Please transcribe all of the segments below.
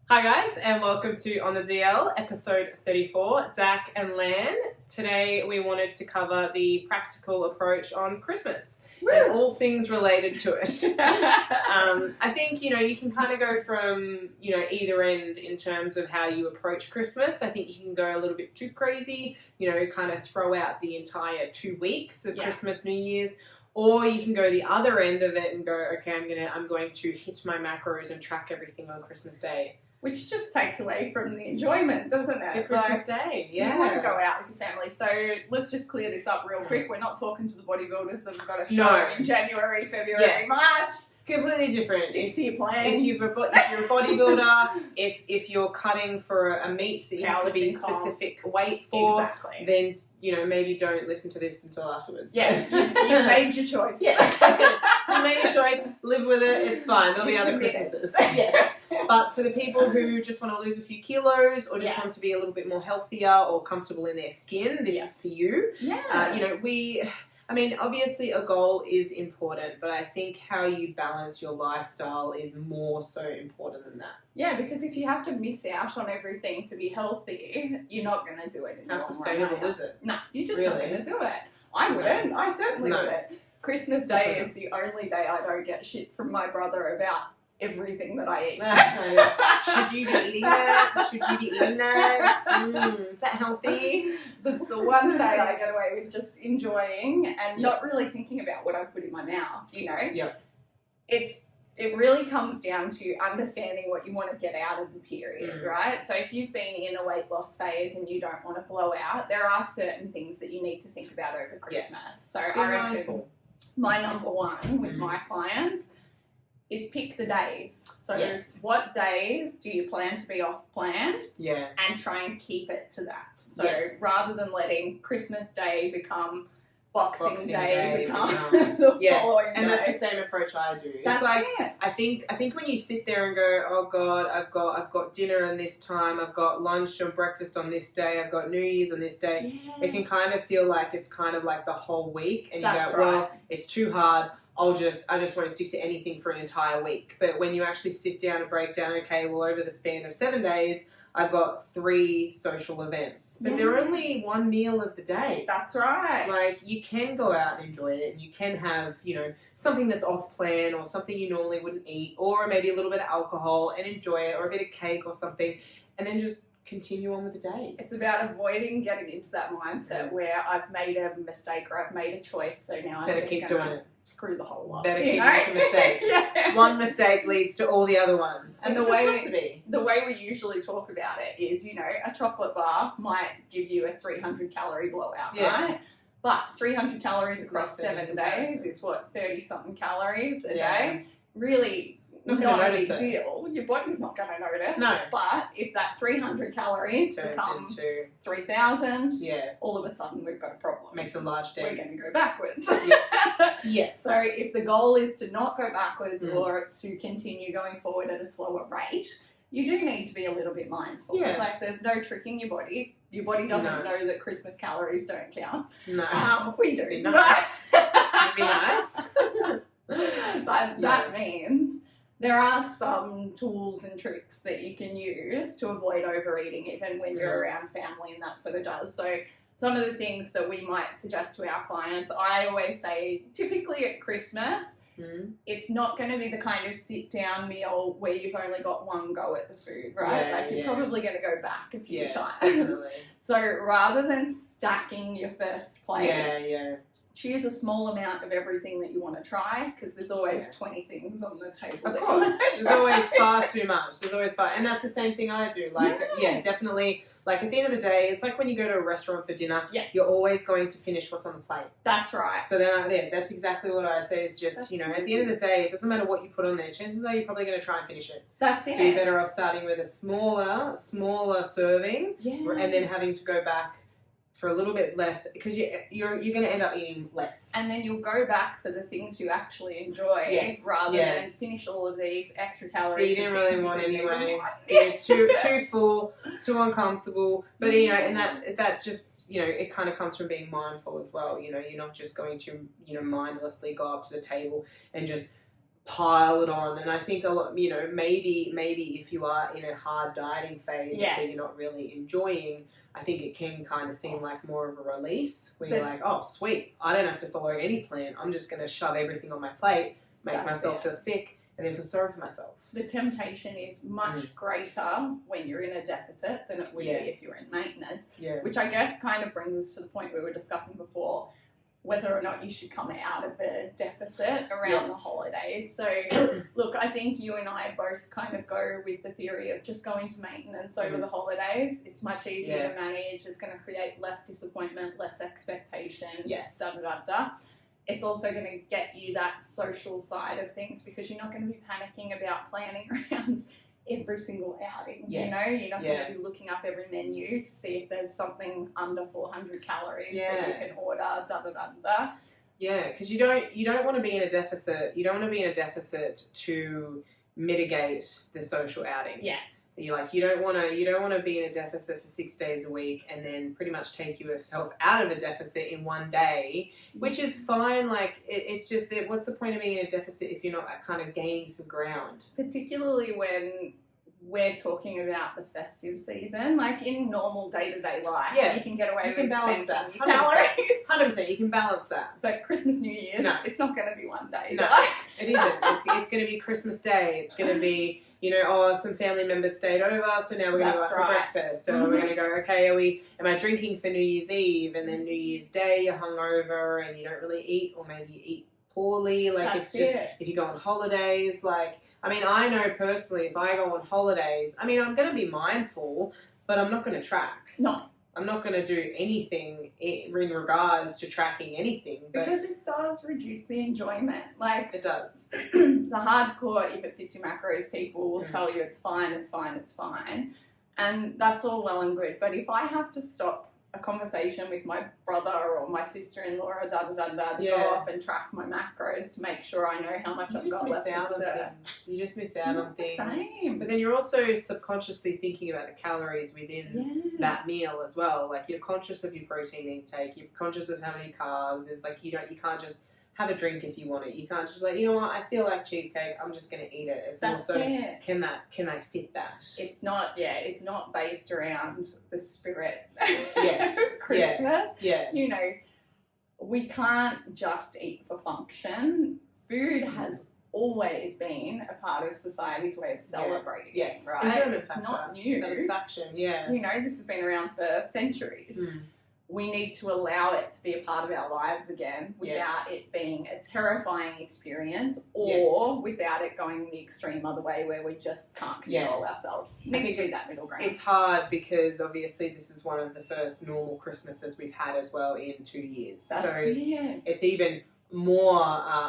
Hi guys, and welcome to On the DL, episode 34, Dak and Lan. Today we wanted to cover the practical approach on Christmas and all things related to it. I think, you can kind of go from, either end in terms of how you approach Christmas. I think you can go a little bit too crazy, kind of throw out the entire 2 weeks of Christmas, New Year's. Or you can go the other end of it and go, okay, I'm going to hit my macros and track everything on Christmas Day. Which just takes away from the enjoyment, doesn't it? The Christmas Day, yeah. You want to go out with your family. So let's just clear this up real quick. We're not talking to the bodybuilders that have got a show in January, February, March. Completely different. Stick to your plan. If you're a bodybuilder, if you're cutting for a meet that you have to be specific weight for, then maybe don't listen to this until afterwards. Yeah, you made your choice. Yeah, you made your choice. Live with it. It's fine. There'll be other Christmases. Yes. But for the people who just want to lose a few kilos or just want to be a little bit more healthier or comfortable in their skin, this is for you. Yeah. Obviously a goal is important, but I think how you balance your lifestyle is more so important than that. Yeah, because if you have to miss out on everything to be healthy, you're not going to do it in the long run. How sustainable is it? No, you're just not going to do it. I wouldn't. I certainly wouldn't. Christmas Day is the only day I don't get shit from my brother about everything that I eat. Should you be eating that? Should you be eating that? Is that healthy? That's the one day I get away with just enjoying and not really thinking about what I put in my mouth, Yeah. It really comes down to understanding what you want to get out of the period, right? So if you've been in a weight loss phase and you don't want to blow out, there are certain things that you need to think about over Christmas. Yes. So I reckon my number one with my clients is pick the days. So what days do you plan to be off plan? Yeah. And try and keep it to that. So rather than letting Christmas Day become Boxing Day become the following and day. That's the same approach I do. That's it. I think when you sit there and go, oh God, I've got dinner on this time, I've got lunch or breakfast on this day, I've got New Year's on this day, it can kind of feel like it's kind of like the whole week, and you go, well, it's too hard. I just won't stick to anything for an entire week. But when you actually sit down and break down, okay, well, over the span of 7 days, I've got 3 social events, but they're only one meal of the day. That's right. Like, you can go out and enjoy it, and you can have, something that's off plan or something you normally wouldn't eat, or maybe a little bit of alcohol and enjoy it, or a bit of cake or something, and then just continue on with the day. It's about avoiding getting into that mindset where I've made a mistake or I've made a choice, so now I'm just keep doing it. Screw the whole lot. Better keep making mistakes. One mistake leads to all the other ones. And the way we usually talk about it is, a chocolate bar might give you a 300 calorie blowout, right? But 300 calories across 7 days is what, 30 something calories a day? Really not a big deal. Your body's not going to notice. No. But if that 300 calories becomes 3,000, all of a sudden we've got a problem. Makes a large dent. We're going to go backwards. Yes. So if the goal is to not go backwards or to continue going forward at a slower rate, you do need to be a little bit mindful. Yeah. Like, there's no tricking your body. Your body doesn't know that Christmas calories don't count. No. We do. It'd be nice. It'd be nice. But that means there are some tools and tricks that you can use to avoid overeating, even when you're around family and that sort of does. So some of the things that we might suggest to our clients, I always say, typically at Christmas, it's not going to be the kind of sit-down meal where you've only got one go at the food, right? You're probably going to go back a few times. Definitely. So rather than stacking your first plate, choose a small amount of everything that you want to try, because there's always 20 things on the table. Of course. There's always far too much. There's always far. And that's the same thing I do. Like, definitely. Like, at the end of the day, it's like when you go to a restaurant for dinner, you're always going to finish what's on the plate. That's right. So then that's exactly what I say is just, at the end of the day, it doesn't matter what you put on there. Chances are you're probably going to try and finish it. That's it. So you're better off starting with a smaller serving and then having to go back for a little bit less, because you're going to end up eating less. And then you'll go back for the things you actually enjoy rather than finish all of these extra calories. That you didn't really want anyway. Too full, too uncomfortable. But, and that just, it kind of comes from being mindful as well. You're not just going to, mindlessly go up to the table and just pile it on. And I think a lot, you know, maybe if you are in a hard dieting phase that you're not really enjoying, I think it can kind of seem like more of a release where you're like, oh, sweet, I don't have to follow any plan. I'm just going to shove everything on my plate, make myself feel sick, and then feel sorry for myself. The temptation is much greater when you're in a deficit than it would be if you're in maintenance, which I guess kind of brings us to the point we were discussing before, whether or not you should come out of a deficit around the holidays. So, look, I think you and I both kind of go with the theory of just going to maintenance over the holidays. It's much easier to manage. It's going to create less disappointment, less expectation, da-da-da-da. It's also going to get you that social side of things because you're not going to be panicking about planning around every single outing. You know, you're not going to be looking up every menu to see if there's something under 400 calories that you can order, da-da-da-da. Yeah, because you don't want to be in a deficit. You don't want to be in a deficit to mitigate the social outings. Yeah. You don't want to be in a deficit for 6 days a week and then pretty much take yourself out of a deficit in one day, which is fine. Like it's just that what's the point of being in a deficit if you're not kind of gaining some ground? Particularly when we're talking about the festive season, like in normal day-to-day life, you can get away with balance that. 100%, you can balance that. But Christmas, New Year's, it's not going to be one day. No, it isn't. It's going to be Christmas Day. It's going to be, you know, some family members stayed over, so now we're going to go out for breakfast. Or we're going to go, okay, am I drinking for New Year's Eve? And then New Year's Day, you're hungover and you don't really eat, or maybe you eat poorly. Like it's just, if you go on holidays, like, I mean, I know personally, if I go on holidays, I mean, I'm going to be mindful, but I'm not going to track. No. I'm not going to do anything in regards to tracking anything. Because it does reduce the enjoyment. Like, it does. The hardcore, if it fits your macros, people will tell you it's fine, it's fine, it's fine. And that's all well and good. But if I have to stop a conversation with my brother or my sister-in-law or to go off and track my macros to make sure I know how much I've got left to dessert. You just miss out on things. Same. But then you're also subconsciously thinking about the calories within that meal as well. Like you're conscious of your protein intake, you're conscious of how many carbs. It's like you can't just have a drink if you want it. You can't just be like, you know what, I feel like cheesecake, I'm just going to eat it. It's also, can I fit that? It's not based around the spirit of Christmas. Yeah. You know, we can't just eat for function. Food has always been a part of society's way of celebrating. Yes. Right? Enjoyment factor. It's not new. Satisfaction, You know, this has been around for centuries. We need to allow it to be a part of our lives again without it being a terrifying experience or without it going the extreme other way where we just can't control ourselves. I think it's that middle ground. It's hard because obviously this is one of the first normal Christmases we've had as well in 2 years. It's even more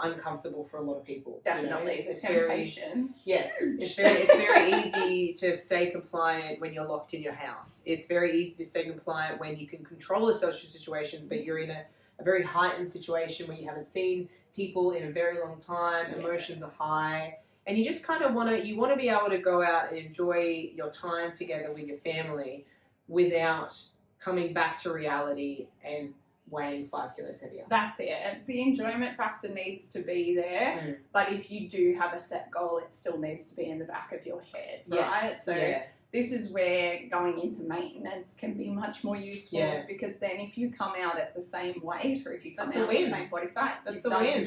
uncomfortable for a lot of people. Definitely, you know? The temptation. It's very easy to stay compliant when you're locked in your house. It's very easy to stay compliant when you can control the social situations, but you're in a very heightened situation where you haven't seen people in a very long time. Emotions are high, and you just kind of want to be able to go out and enjoy your time together with your family without coming back to reality and weighing 5 kilos heavier. That's it. And the enjoyment factor needs to be there, but if you do have a set goal, it still needs to be in the back of your head, right? This is where going into maintenance can be much more useful because then if you come out at the same weight or if you come out at the same body fat, that's a win.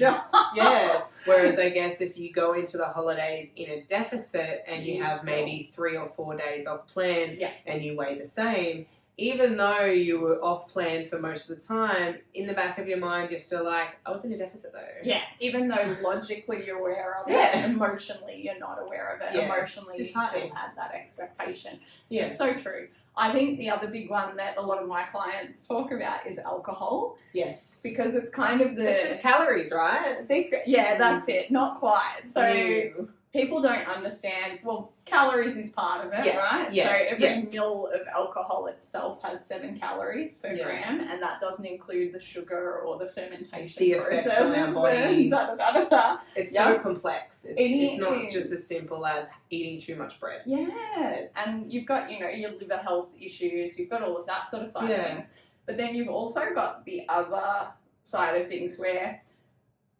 Whereas I guess if you go into the holidays in a deficit and you have maybe 3 or 4 days off plan and you weigh the same, even though you were off plan for most of the time, in the back of your mind, you're still like, I was in a deficit though. Yeah, even though logically you're aware of it, emotionally you're not aware of it. Emotionally you still had that expectation. Yeah. It's so true. I think the other big one that a lot of my clients talk about is alcohol. Yes. Because it's kind of it's just calories, right? Secret. Yeah, that's it. Not quite. So people don't understand, well, calories is part of it, right? Yeah. So every mil of alcohol itself has 7 calories per gram, and that doesn't include the sugar or the fermentation process on our body. It's so complex. It's not just as simple as eating too much bread. Yeah. And you've got, you know, your liver health issues, you've got all of that sort of side of things. But then you've also got the other side of things where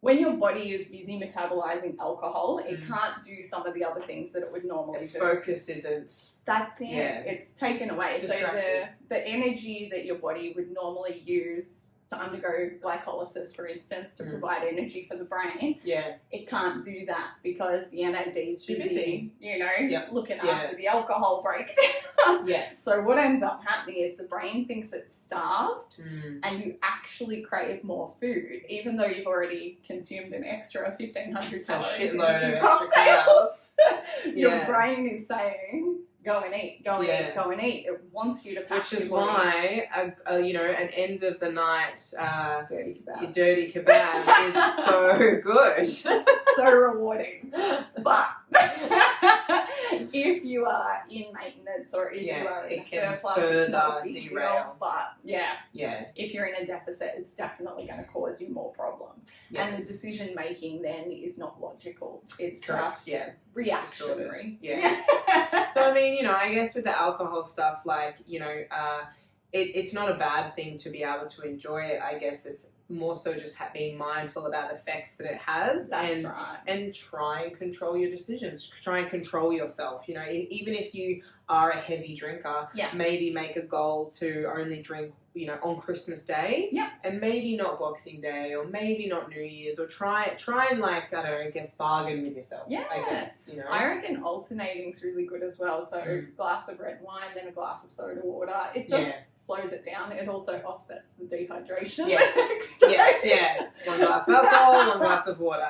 when your body is busy metabolizing alcohol, it can't do some of the other things that it would normally Its do. focus isn't. That's it. Yeah. It's taken away. Distracted. So the energy that your body would normally use to undergo glycolysis, for instance, to provide energy for the brain, it can't do that because the NAD is busy, you know, looking after the alcohol breakdown. Yes. So what ends up happening is the brain thinks it's starved and you actually crave more food, even though you've already consumed an extra 1,500 calories in a few cocktails. Your brain is saying, go and eat, go and eat, go and eat. It wants you to pack. Which is why, you know, an end of the night dirty kebab, dirty kebab is so good. So rewarding. But if you are in maintenance or if you are in a surplus, it's not a big deal. But if you're in a deficit, it's definitely going to cause you more problems. And the decision making then is not logical. It's just reactionary. So I mean, you know, I guess with the alcohol stuff, like, you know, it's not a bad thing to be able to enjoy it. I guess it's more so just being mindful about the effects that it has. And try and control your decisions. Try and control yourself. You know, even if you are a heavy drinker, maybe make a goal to only drink, you know, on Christmas Day, and maybe not Boxing Day, or maybe not New Year's, or try and, like, I don't know, I guess bargain with yourself. I guess, you know. I reckon alternating's really good as well. So a glass of red wine, then a glass of soda water. It just slows it down. It also offsets the dehydration. One glass of alcohol, one glass of water.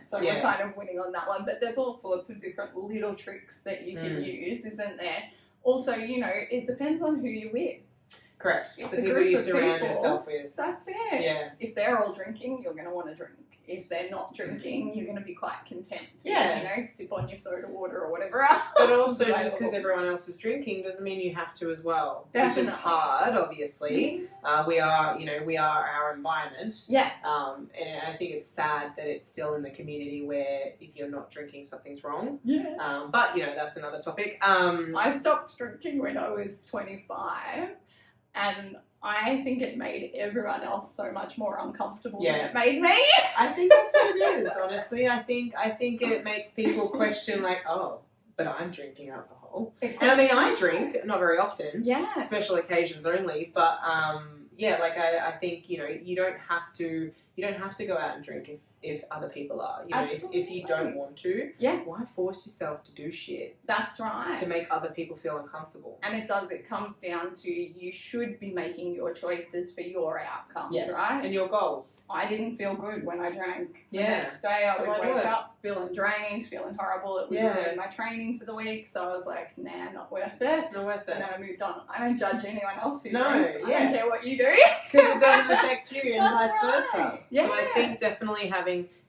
So we're kind of winning on that one. But there's all sorts of different little tricks that you can use, isn't there? Also, you know, it depends on who you're with. Correct. If the people you surround yourself with. That's it. If they're all drinking, you're going to want to drink. If they're not drinking, you're going to be quite content to, you know, sip on your soda water or whatever else. But also, just because everyone else is drinking doesn't mean you have to as well. Definitely. Which is hard, obviously. We are, you know, we are our environment. And I think it's sad that it's still in the community where if you're not drinking, something's wrong. But, you know, that's another topic. I stopped drinking when I was 25. And I think it made everyone else so much more uncomfortable than it made me. I think that's what it is, honestly. I think it makes people question, like, oh, but I'm drinking alcohol. And I mean, I drink, not very often. Special occasions only. But, like, I think, you know, you don't have to go out and drink if other people are. You know, if you don't want to, why force yourself to do shit? That's right. To make other people feel uncomfortable. And it comes down to you should be making your choices for your outcomes, right? And your goals. I didn't feel good when I drank. The next day I would wake up feeling drained, feeling horrible. It would ruin my training for the week. So I was like, nah, not worth it. Not worth it. And then I moved on. I don't judge anyone else who drinks. I don't care what you do. Because it doesn't affect you and vice versa. So I think definitely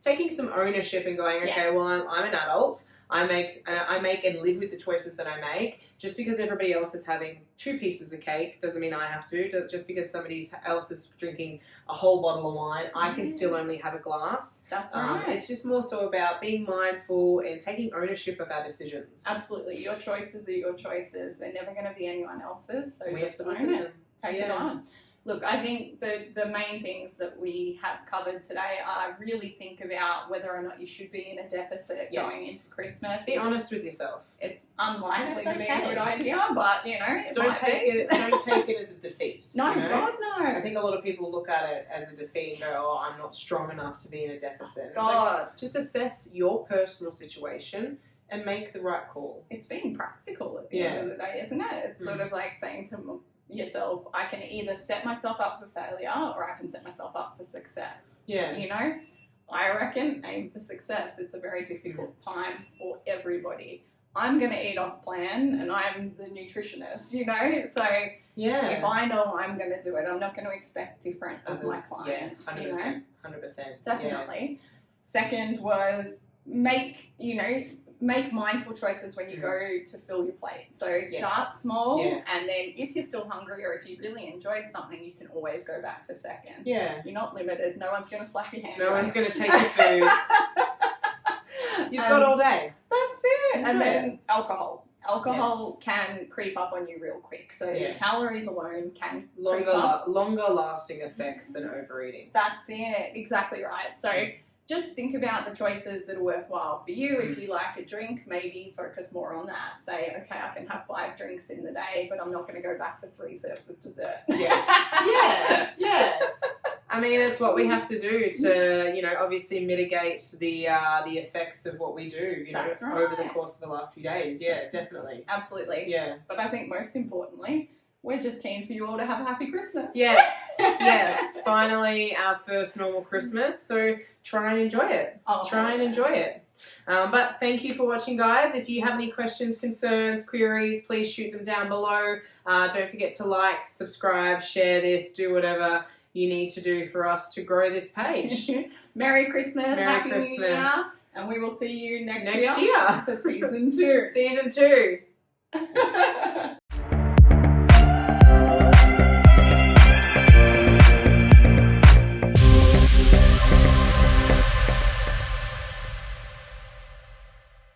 taking some ownership and going, okay, well, I'm an adult. I make and live with the choices that I make. Just because everybody else is having 2 pieces of cake doesn't mean I have to. Just because somebody else is drinking a whole bottle of wine, I can still only have a glass. That's right. It's just more so about being mindful and taking ownership of our decisions. Absolutely. Your choices are your choices. They're never going to be anyone else's. So just own it. Take it on. Look, I think the main things that we have covered today are really think about whether or not you should be in a deficit going into Christmas. Be honest with yourself. It's unlikely to be a good idea, but, you know, don't take it as a defeat. No, you know? God, no. I think a lot of people look at it as a defeat and go, oh, I'm not strong enough to be in a deficit. God. Like, just assess your personal situation and make the right call. It's being practical at the end of the day, isn't it? It's sort of like saying to yourself, I can either set myself up for failure or I can set myself up for success. You know, I reckon aim for success. It's a very difficult time for everybody. I'm going to eat off plan and I'm the nutritionist, you know, so if I know I'm going to do it, I'm not going to expect different of my clients. 100%, you know? 100%. Definitely. Second was make mindful choices when you go to fill your plate. So start small, and then if you're still hungry or if you really enjoyed something, you can always go back for second. You're not limited. No one's going to slap your hand. No one's going to take your food. You've got all day. That's it. And then alcohol. Alcohol can creep up on you real quick. So the calories alone can longer lasting effects than overeating. That's it. Exactly right. So just think about the choices that are worthwhile for you. If you like a drink, maybe focus more on that. Say, okay, I can have 5 drinks in the day, but I'm not going to go back for 3 serves of dessert. Yes. Yeah. I mean, it's what we have to do to, you know, obviously mitigate the effects of what we do, you know, That's right. over the course of the last few days. Yeah, definitely. Absolutely. Yeah. But I think most importantly, we're just keen for you all to have a happy Christmas. Yes. Yes. Finally, our first normal Christmas. So try and enjoy it. Try and enjoy it. But thank you for watching, guys. If you have any questions, concerns, queries, please shoot them down below. Don't forget to like, subscribe, share this, do whatever you need to do for us to grow this page. Merry Christmas, Merry Happy Christmas. New Year, and we will see you next year for season 2. Season 2.